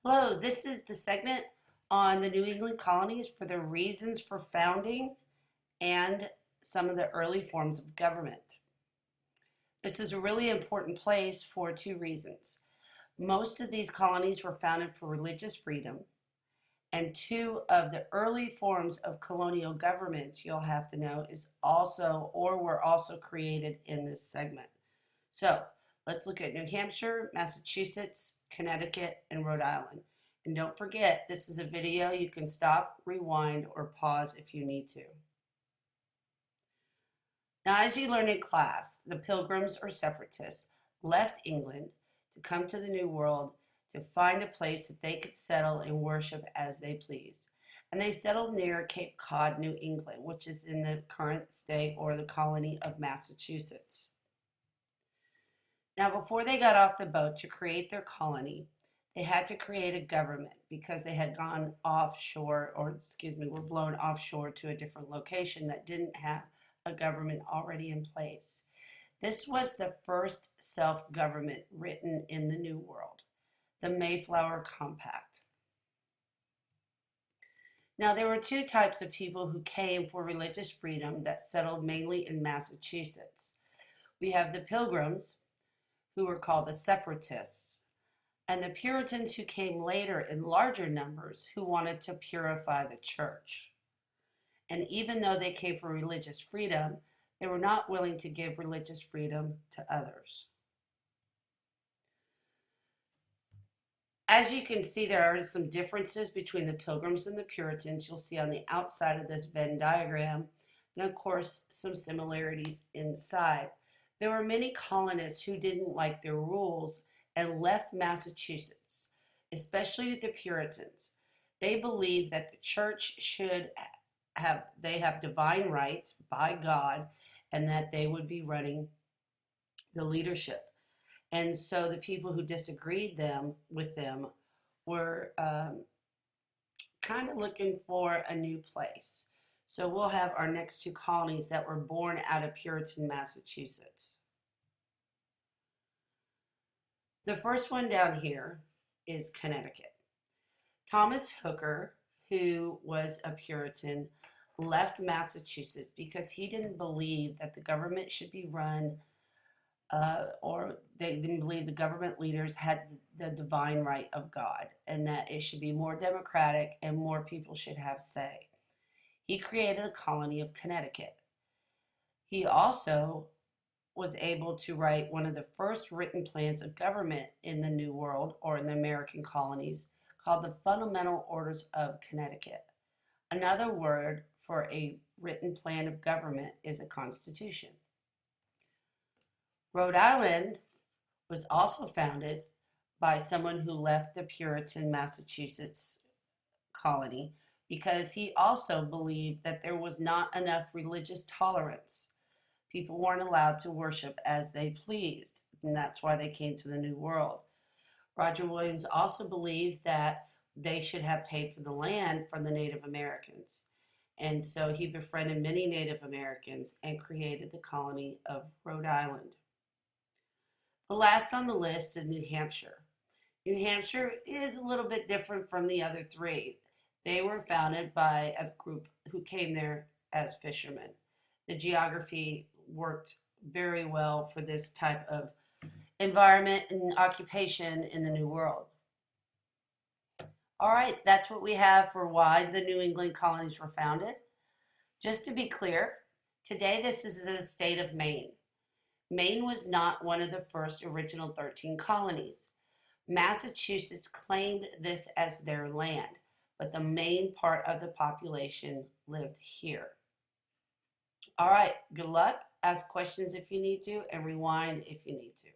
Hello, this is the segment on the New England colonies for the reasons for founding and some of the early forms of government. This is a really important place for two reasons. Most of these colonies were founded for religious freedom, and two of the early forms of colonial government, you'll have to know, is also or were also created in this segment. So let's look at New Hampshire, Massachusetts, Connecticut, and Rhode Island. And don't forget, this is a video. You can stop, rewind, or pause if you need to. Now, as you learned in class, the Pilgrims or Separatists left England to come to the New World to find a place that they could settle and worship as they pleased. And they settled near Cape Cod, New England, which is in the current state or the colony of Massachusetts. Now, before they got off the boat to create their colony, they had to create a government because they had gone offshore, were blown offshore to a different location that didn't have a government already in place. This was the first self-government written in the New World, the Mayflower Compact. Now, there were two types of people who came for religious freedom that settled mainly in Massachusetts. We have the Pilgrims, who were called the Separatists, and the Puritans who came later in larger numbers who wanted to purify the church. And even though they came for religious freedom, they were not willing to give religious freedom to others. As you can see, there are some differences between the Pilgrims and the Puritans. You'll see on the outside of this Venn diagram, and of course, some similarities inside. There were many colonists who didn't like their rules and left Massachusetts, especially the Puritans. They believed that the church should have divine right by God and that they would be running the leadership. And so the people who disagreed with them were kind of looking for a new place. So we'll have our next two colonies that were born out of Puritan Massachusetts. The first one down here is Connecticut. Thomas Hooker, who was a Puritan, left Massachusetts because he didn't believe that the government should be run or they didn't believe the government leaders had the divine right of God and that it should be more democratic and more people should have say. He created the colony of Connecticut. He also was able to write one of the first written plans of government in the New World or in the American colonies called the Fundamental Orders of Connecticut. Another word for a written plan of government is a constitution. Rhode Island was also founded by someone who left the Puritan Massachusetts colony because he also believed that there was not enough religious tolerance. People weren't allowed to worship as they pleased, and that's why they came to the New World. Roger Williams also believed that they should have paid for the land from the Native Americans. And so he befriended many Native Americans and created the colony of Rhode Island. The last on the list is New Hampshire. New Hampshire is a little bit different from the other three. They were founded by a group who came there as fishermen. The geography worked very well for this type of environment and occupation in the New World. All right, that's what we have for why the New England colonies were founded. Just to be clear, today this is the state of Maine. Maine was not one of the first original 13 colonies. Massachusetts claimed this as their land, but the main part of the population lived here. All right, good luck. Ask questions if you need to, and rewind if you need to.